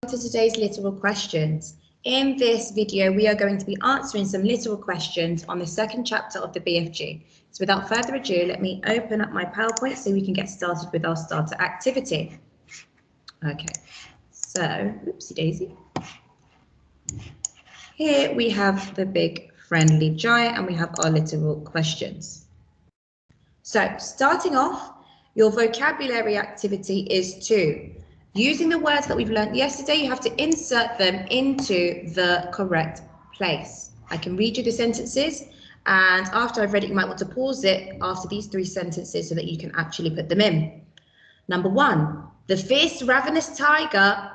to today's literal questions. In this video, we are going to be answering some literal questions on the second chapter of the BFG. So without further ado, let me open up my PowerPoint so we can get started with our starter activity. Okay, so, oopsie daisy. Here we have the big friendly giant and we have our literal questions. So starting off, your vocabulary activity is to, using the words that we've learned yesterday, you have to insert them into the correct place. I can read you the sentences, and after I've read it, you might want to pause it after these 3 sentences so that you can actually put them in. Number 1, the fierce ravenous tiger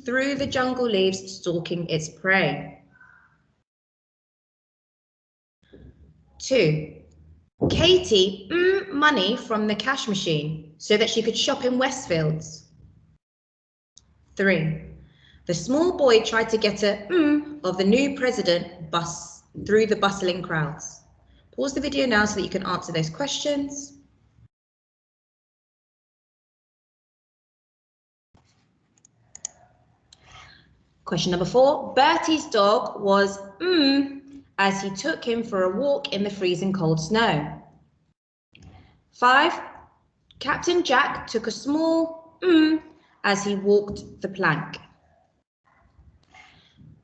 through the jungle leaves stalking its prey. 2, Katie money from the cash machine so that she could shop in Westfields. 3, the small boy tried to get a of the new president bus through the bustling crowds. Pause the video now so that you can answer those questions. Question number 4, Bertie's dog was as he took him for a walk in the freezing cold snow. 5, Captain Jack took a small as he walked the plank.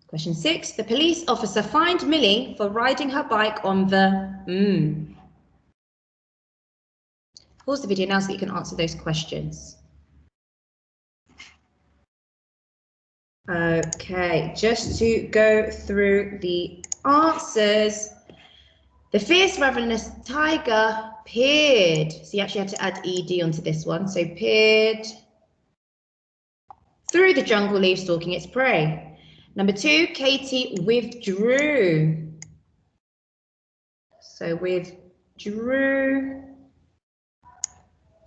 Question 6, the police officer fined Millie for riding her bike on the Pause the video now so that you can answer those questions. Okay, just to go through the answers. The fierce ravenous tiger peered. So you actually have to add ed onto this one. So peered through the jungle leaves stalking its prey. Number 2, Katie withdrew. So withdrew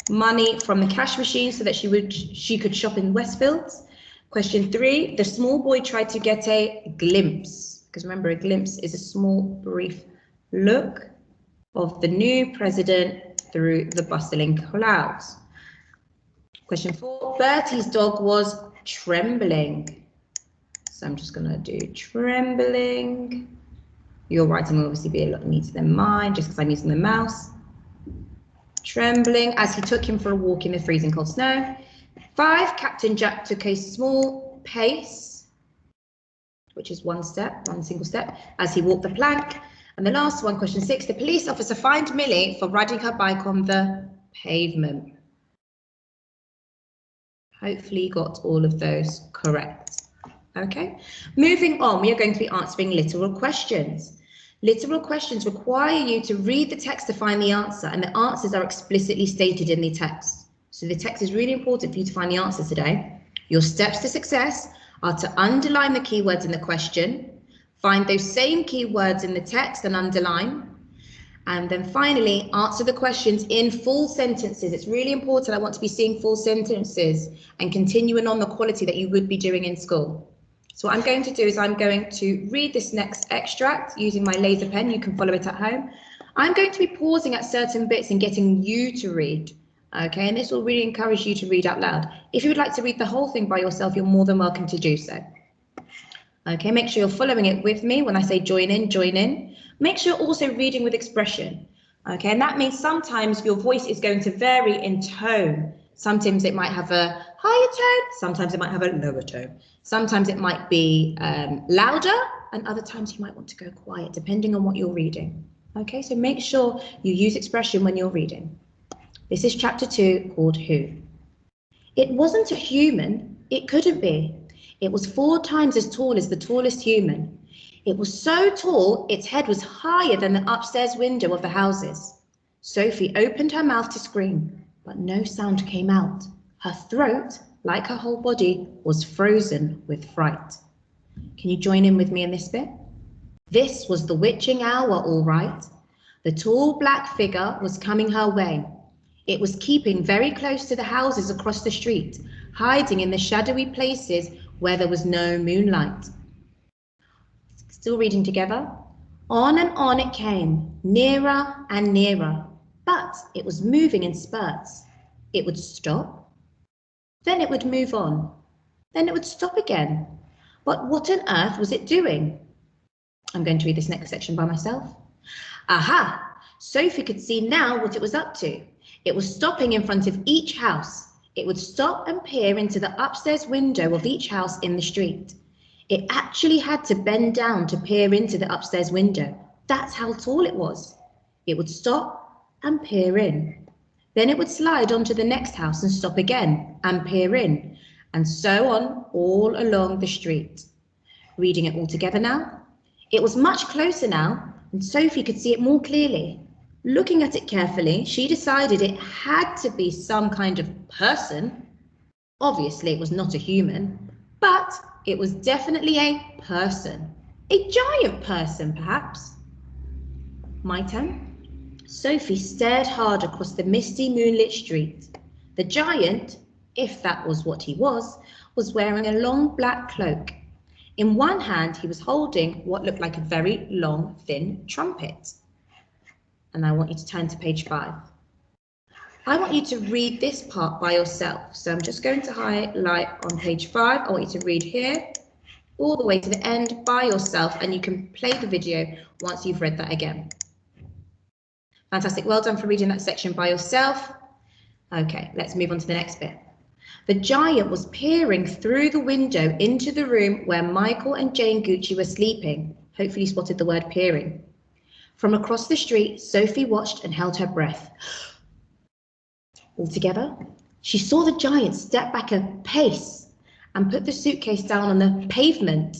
money from the cash machine so that she could shop in Westfields. Question 3, the small boy tried to get a glimpse, because remember a glimpse is a small brief look of the new president through the bustling clouds. Question 4, Bertie's dog was trembling. So I'm just going to do trembling. Your writing will obviously be a lot neater than mine, just because I'm using the mouse. Trembling as he took him for a walk in the freezing cold snow. 5, Captain Jack took a small pace, which is one single step, as he walked the plank. And the last one, question 6, the police officer fined Millie for riding her bike on the pavement. Hopefully you got all of those correct. Okay, moving on, we are going to be answering literal questions. Literal questions require you to read the text to find the answer, and the answers are explicitly stated in the text. So the text is really important for you to find the answer today. Your steps to success are to underline the keywords in the question, find those same keywords in the text and underline, and then finally answer the questions in full sentences. It's really important. I want to be seeing full sentences and continuing on the quality that you would be doing in school. So what I'm going to do is I'm going to read this next extract using my laser pen. You can follow it at home. I'm going to be pausing at certain bits and getting you to read. Okay, and this will really encourage you to read out loud. If you would like to read the whole thing by yourself, you're more than welcome to do so. Okay, make sure you're following it with me. When I say join in, join in. Make sure you're also reading with expression. Okay, and that means sometimes your voice is going to vary in tone. Sometimes it might have a higher tone, sometimes it might have a lower tone. Sometimes it might be louder, and other times you might want to go quiet, depending on what you're reading. Okay, so make sure you use expression when you're reading. This is chapter 2 called Who. It wasn't a human, it couldn't be. It was 4 times as tall as the tallest human. It was so tall, its head was higher than the upstairs window of the houses. Sophie opened her mouth to scream, but no sound came out. Her throat, like her whole body, was frozen with fright. Can you join in with me in this bit? This was the witching hour, all right. The tall black figure was coming her way. It was keeping very close to the houses across the street, hiding in the shadowy places where there was no moonlight. Still reading together. On and on it came, nearer and nearer, but it was moving in spurts. It would stop, then it would move on. Then it would stop again. But what on earth was it doing? I'm going to read this next section by myself. Aha! Sophie could see now what it was up to. It was stopping in front of each house. It would stop and peer into the upstairs window of each house in the street. It actually had to bend down to peer into the upstairs window. That's how tall it was. It would stop and peer in. Then it would slide onto the next house and stop again and peer in, and so on all along the street. Reading it all together now. It was much closer now, and Sophie could see it more clearly. Looking at it carefully, she decided it had to be some kind of person. Obviously, it was not a human, but it was definitely a person. A giant person, perhaps. My turn. Sophie stared hard across the misty moonlit street. The giant, if that was what he was wearing a long black cloak. In one hand, he was holding what looked like a very long, thin trumpet. And I want you to turn to page 5. I want you to read this part by yourself. So I'm just going to highlight on page 5. I want you to read here all the way to the end by yourself, and you can play the video once you've read that again. Fantastic. Well done for reading that section by yourself. Okay, let's move on to the next bit. The giant was peering through the window into the room where Michael and Jane Gucci were sleeping. Hopefully you spotted the word peering. From across the street, Sophie watched and held her breath. Altogether, she saw the giant step back a pace and put the suitcase down on the pavement.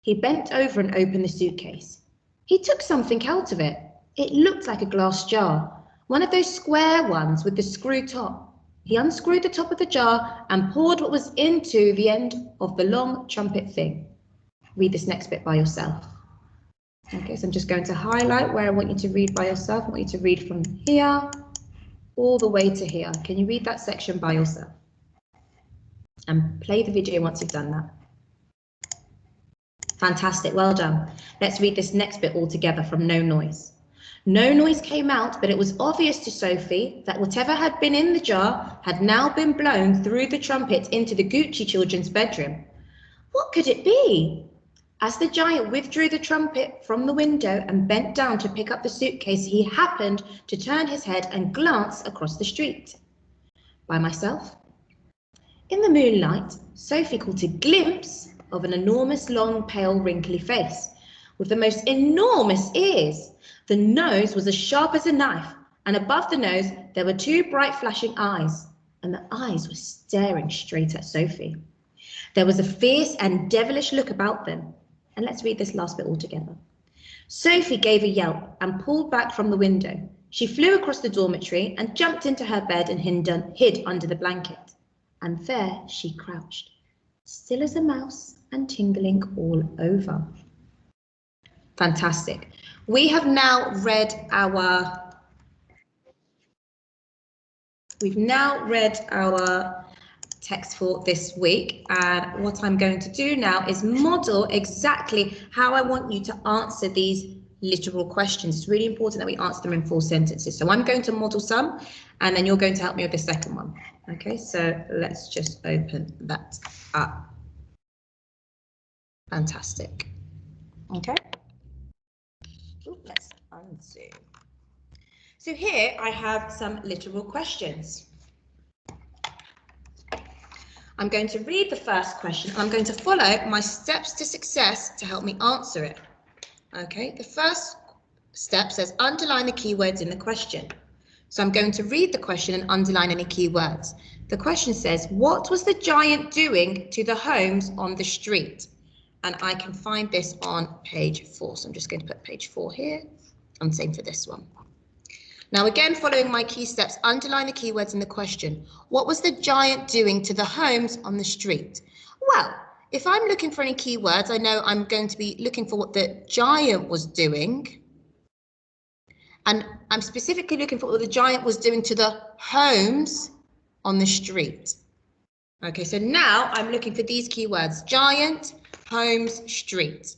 He bent over and opened the suitcase. He took something out of it. It looked like a glass jar, one of those square ones with the screw top. He unscrewed the top of the jar and poured what was into the end of the long trumpet thing. Read this next bit by yourself. Okay, so I'm just going to highlight where I want you to read by yourself. I want you to read from here all the way to here. Can you read that section by yourself? And play the video once you've done that. Fantastic, well done. Let's read this next bit all together from No Noise. No noise came out, but it was obvious to Sophie that whatever had been in the jar had now been blown through the trumpet into the Gucci children's bedroom. What could it be? As the giant withdrew the trumpet from the window and bent down to pick up the suitcase, he happened to turn his head and glance across the street. By myself. In the moonlight, Sophie caught a glimpse of an enormous, long, pale, wrinkly face with the most enormous ears. The nose was as sharp as a knife, and above the nose there were 2 bright flashing eyes, and the eyes were staring straight at Sophie. There was a fierce and devilish look about them. And let's read this last bit all together. Sophie gave a yelp and pulled back from the window. She flew across the dormitory and jumped into her bed and hid under the blanket. And there she crouched, still as a mouse and tingling all over. Fantastic. We have now read our text for this week, and what I'm going to do now is model exactly how I want you to answer these literal questions. It's really important that we answer them in full sentences. So I'm going to model some, and then you're going to help me with the second one. Okay, so let's just open that up. Fantastic. Okay. Ooh, let's unzoom. So here I have some literal questions. I'm going to read the first question. I'm going to follow my steps to success to help me answer it. Okay, the first step says underline the keywords in the question. So I'm going to read the question and underline any keywords. The question says, what was the giant doing to the homes on the street? And I can find this on page 4. So I'm just going to put page 4 here, and same for this one. Now again, following my key steps, underline the keywords in the question. What was the giant doing to the homes on the street? Well, if I'm looking for any keywords, I know I'm going to be looking for what the giant was doing. And I'm specifically looking for what the giant was doing to the homes on the street. Okay, so now I'm looking for these keywords: giant, homes, street.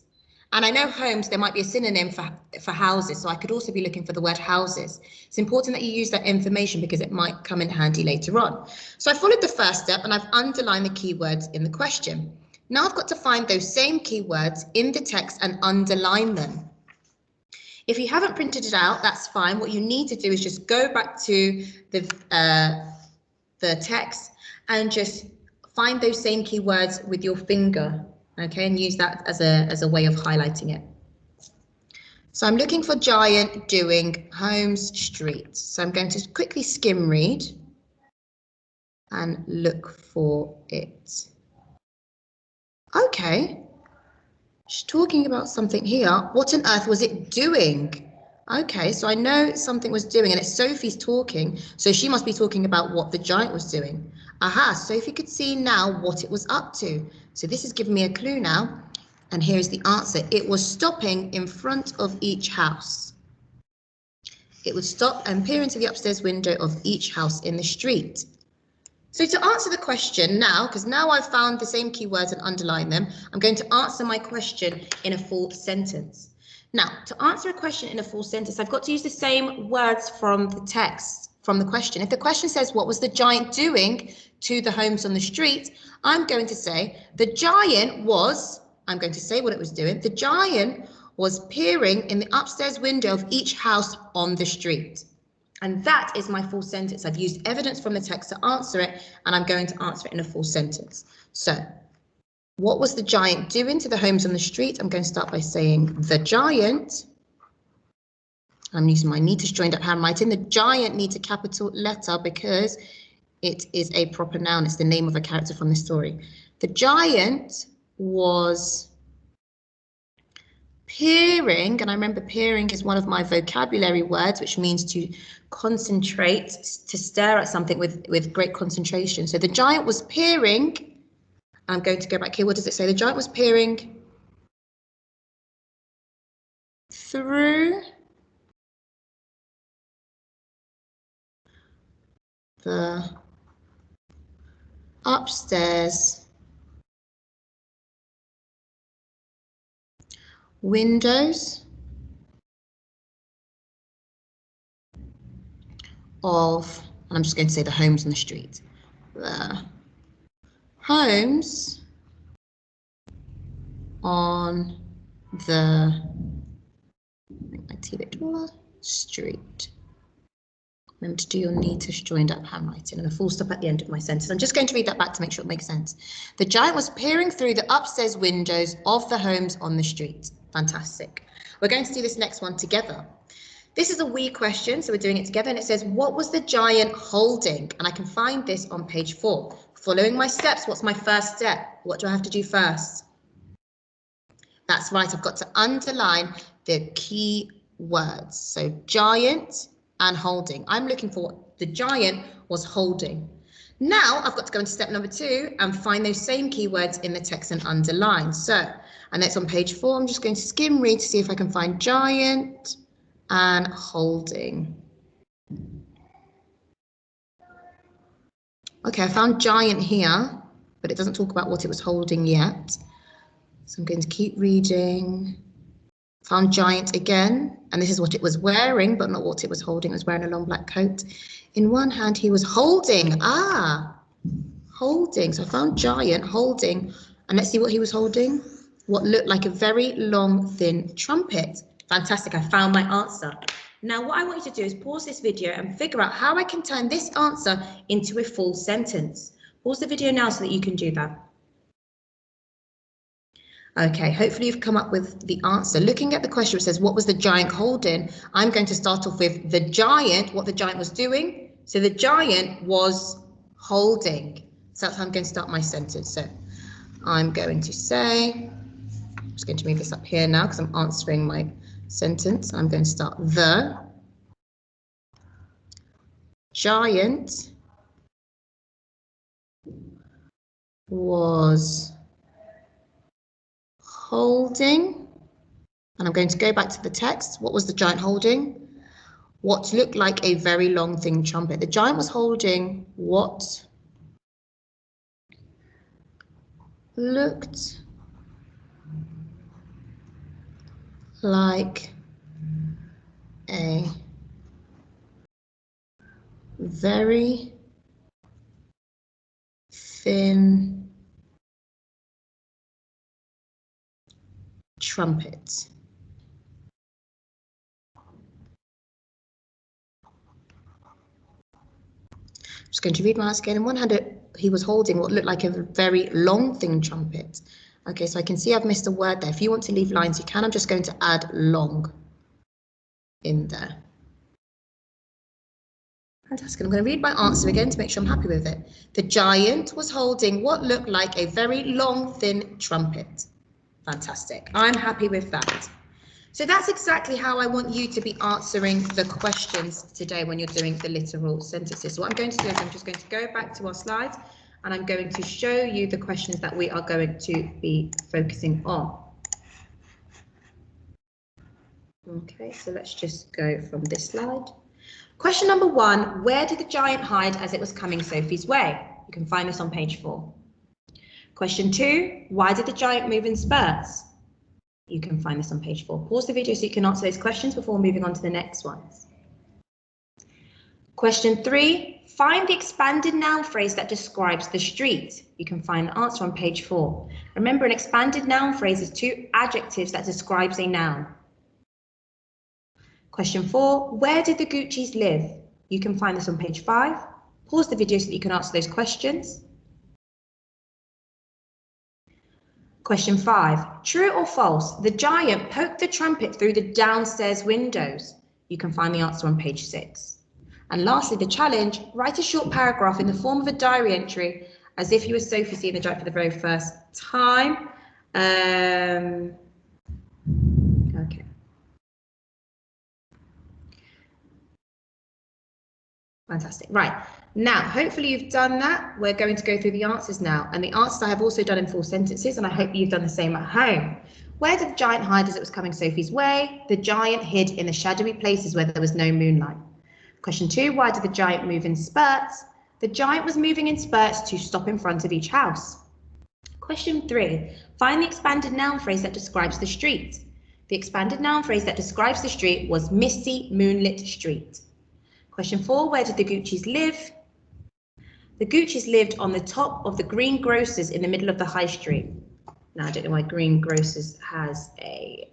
And I know homes, there might be a synonym for houses, so I could also be looking for the word houses. It's important that you use that information because it might come in handy later on. So I followed the first step and I've underlined the keywords in the question. Now I've got to find those same keywords in the text and underline them. If you haven't printed it out, that's fine. What you need to do is just go back to the text and just find those same keywords with your finger, okay, and use that as a way of highlighting it. So I'm looking for giant, doing, homes, streets. So I'm going to quickly skim read and look for it. Okay, she's talking about something here. What on earth was it doing? Okay, so I know something was doing, and it's Sophie's talking, so she must be talking about what the giant was doing. Aha, Sophie could see now what it was up to. So this is giving me a clue now, and here's the answer. It was stopping in front of each house. It would stop and peer into the upstairs window of each house in the street. So to answer the question now, because now I've found the same keywords and underlined them, I'm going to answer my question in a full sentence. Now, to answer a question in a full sentence, I've got to use the same words from the text, from the question. If the question says, what was the giant doing to the homes on the street? I'm going to say, the giant was, I'm going to say what it was doing. The giant was peering in the upstairs window of each house on the street. And that is my full sentence. I've used evidence from the text to answer it, and I'm going to answer it in a full sentence. So, what was the giant doing to the homes on the street? I'm going to start by saying the giant. I'm using my neatest joined up handwriting. The giant needs a capital letter because it is a proper noun. It's the name of a character from the story. The giant was peering, and I remember peering is one of my vocabulary words, which means to concentrate, to stare at something with great concentration. So the giant was peering. I'm going to go back here. What does it say? The giant was peering through the upstairs windows of, and I'm just going to say the homes on the street. The homes on the, make my T a bit taller, street. Remember to do your neatest joined up handwriting and a full stop at the end of my sentence. I'm just going to read that back to make sure it makes sense. The giant was peering through the upstairs windows of the homes on the street. Fantastic. We're going to do this next one together. This is a we question, so we're doing it together, and it says, what was the giant holding? And I can find this on page 4. Following my steps, what's my first step? What do I have to do first? That's right, I've got to underline the key words. So giant and holding. I'm looking for what the giant was holding. Now I've got to go into step number 2 and find those same keywords in the text and underline. So, and that's on page 4. I'm just going to skim read to see if I can find giant and holding. Okay, I found giant here, but it doesn't talk about what it was holding yet. So I'm going to keep reading. Found giant again, and this is what it was wearing, but not what it was holding. It was wearing a long black coat. In one hand, he was holding, holding. So I found giant holding, and let's see what he was holding. What looked like a very long, thin trumpet. Fantastic, I found my answer. Now what I want you to do is pause this video and figure out how I can turn this answer into a full sentence. Pause the video now so that you can do that. Okay, hopefully you've come up with the answer. Looking at the question, it says, what was the giant holding? I'm going to start off with the giant, what the giant was doing. So the giant was holding. So that's how I'm going to start my sentence. So I'm going to say, I'm just going to move this up here now because I'm answering my sentence. I'm going to start the giant was holding, and I'm going to go back to the text. What was the giant holding? What looked like a very long thin trumpet. The giant was holding what looked like a very thin trumpet. I'm just going to read my answer again. In one hand, he was holding what looked like a very long, thin trumpet. Okay, so I can see I've missed a word there. If you want to leave lines, you can. I'm just going to add long in there. Fantastic. I'm going to read my answer again to make sure I'm happy with it. The giant was holding what looked like a very long, thin trumpet. Fantastic. I'm happy with that. So that's exactly how I want you to be answering the questions today when you're doing the literal sentences. So what I'm going to do is I'm just going to go back to our slides and I'm going to show you the questions that we are going to be focusing on. Okay, so let's just go from this slide. Question number 1, where did the giant hide as it was coming Sophie's way? You can find this on page 4. Question 2, why did the giant move in spurts? You can find this on page 4. Pause the video so you can answer those questions before moving on to the next ones. Question 3, find the expanded noun phrase that describes the street. You can find the answer on page 4. Remember, an expanded noun phrase is 2 adjectives that describes a noun. Question 4, where did the Guccis live? You can find this on page 5. Pause the video so that you can answer those questions. Question 5, true or false? The giant poked the trumpet through the downstairs windows. You can find the answer on page 6. And lastly, the challenge, write a short paragraph in the form of a diary entry as if you were Sophie seeing the giant for the very first time. Okay. Fantastic. Right. Now, hopefully you've done that. We're going to go through the answers now. And the answers I have also done in full sentences, and I hope you've done the same at home. Where did the giant hide as it was coming Sophie's way? The giant hid in the shadowy places where there was no moonlight. Question 2, why did the giant move in spurts? The giant was moving in spurts to stop in front of each house. Question 3, find the expanded noun phrase that describes the street. The expanded noun phrase that describes the street was misty, moonlit street. Question 4, where did the Guccis live? The Guccis lived on the top of the Green Grocers in the middle of the high street. Now, I don't know why Green Grocers has a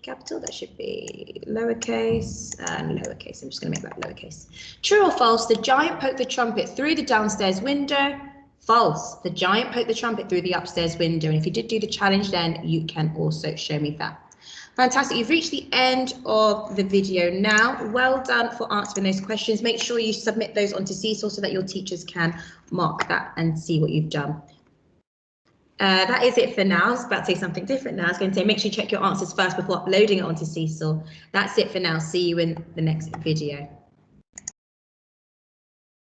capital. That should be lowercase and lowercase. I'm just going to make that lowercase. True or false? The giant poked the trumpet through the downstairs window. False. The giant poked the trumpet through the upstairs window. And if you did do the challenge, then you can also show me that. Fantastic. You've reached the end of the video now. Well done for answering those questions. Make sure you submit those onto Seesaw so that your teachers can mark that and see what you've done. That is it for now. I was about to say something different now. I was going to say, make sure you check your answers first before uploading it onto Seesaw. That's it for now. See you in the next video.